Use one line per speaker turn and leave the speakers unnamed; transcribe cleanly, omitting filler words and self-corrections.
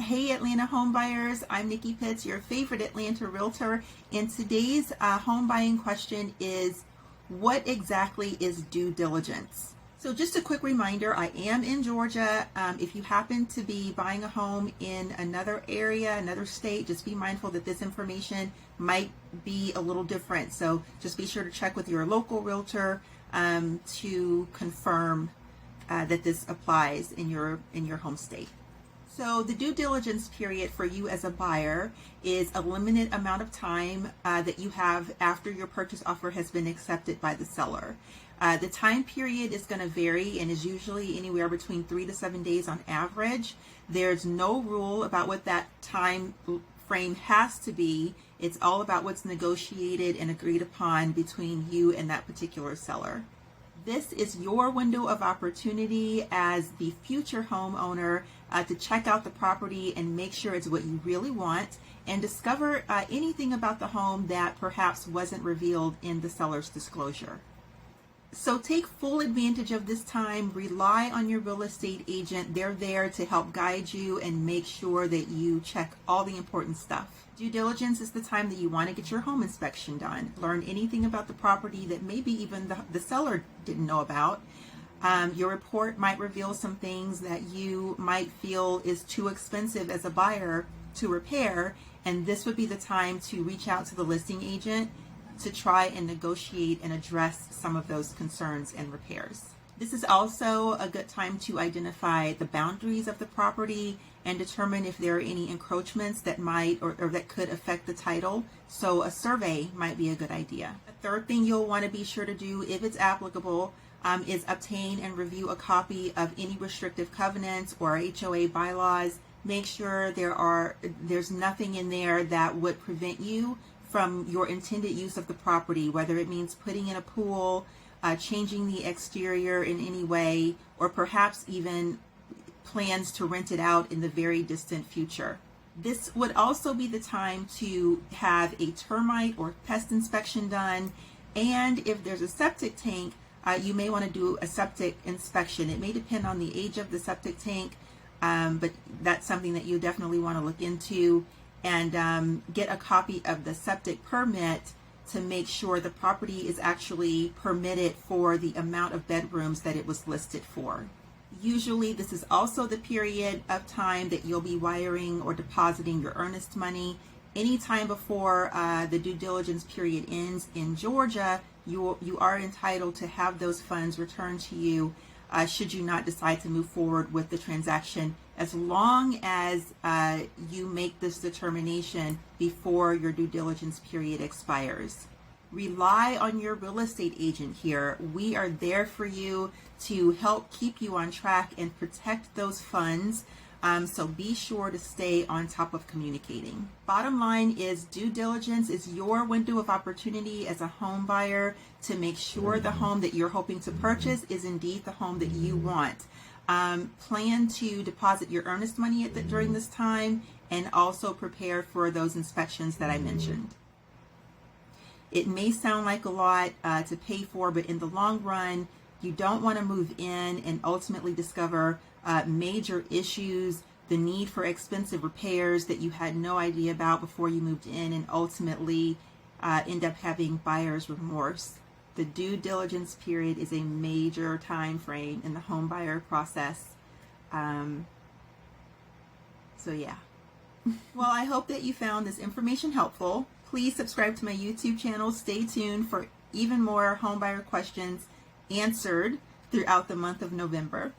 Hey Atlanta home buyers, I'm Nikki Pitts, your favorite Atlanta realtor, and today's home buying question is, what exactly is due diligence? So just a quick reminder, I am in Georgia. If you happen to be buying a home in another area, another state, just be mindful that this information might be a little different. So just be sure to check with your local realtor to confirm that this applies in your home state. So the due diligence period for you as a buyer is a limited amount of time that you have after your purchase offer has been accepted by the seller. The time period is going to vary and is usually anywhere between 3 to 7 days on average. There's no rule about what that time frame has to be. It's all about what's negotiated and agreed upon between you and that particular seller. This is your window of opportunity as the future homeowner to check out the property and make sure it's what you really want and discover anything about the home that perhaps wasn't revealed in the seller's disclosure. So take full advantage of this time. Rely on your real estate agent. They're there to help guide you and make sure that you check all the important stuff. Due diligence is the time that you want to get your home inspection done. Learn anything about the property that maybe even the seller didn't know about. Your report might reveal some things that you might feel is too expensive as a buyer to repair, and this would be the time to reach out to the listing agent to try and negotiate and address some of those concerns and repairs. This is also a good time to identify the boundaries of the property and determine if there are any encroachments that might or that could affect the title. So a survey might be a good idea. A third thing you'll want to be sure to do, if it's applicable, is obtain and review a copy of any restrictive covenants or HOA bylaws. Make sure there's nothing in there that would prevent you from your intended use of the property, whether it means putting in a pool, changing the exterior in any way, or perhaps even plans to rent it out in the very distant future. This would also be the time to have a termite or pest inspection done, and if there's a septic tank, you may want to do a septic inspection. It may depend on the age of the septic tank, but that's something that you definitely want to look into, and get a copy of the septic permit to make sure the property is actually permitted for the amount of bedrooms that it was listed for. Usually this is also the period of time that you'll be wiring or depositing your earnest money. Anytime before the due diligence period ends in Georgia, you are entitled to have those funds returned to you should you not decide to move forward with the transaction, as long as you make this determination before your due diligence period expires. Rely on your real estate agent here. We are there for you to help keep you on track and protect those funds. So be sure to stay on top of communicating. Bottom line is, due diligence is your window of opportunity as a home buyer to make sure the home that you're hoping to purchase is indeed the home that you want. Plan to deposit your earnest money during this time, and also prepare for those inspections that I mentioned. It may sound like a lot to pay for, but in the long run, you don't want to move in and ultimately discover major issues, the need for expensive repairs that you had no idea about before you moved in, and ultimately end up having buyer's remorse. The due diligence period is a major time frame in the home buyer process. So yeah. Well, I hope that you found this information helpful. Please subscribe to my YouTube channel. Stay tuned for even more homebuyer questions answered throughout the month of November.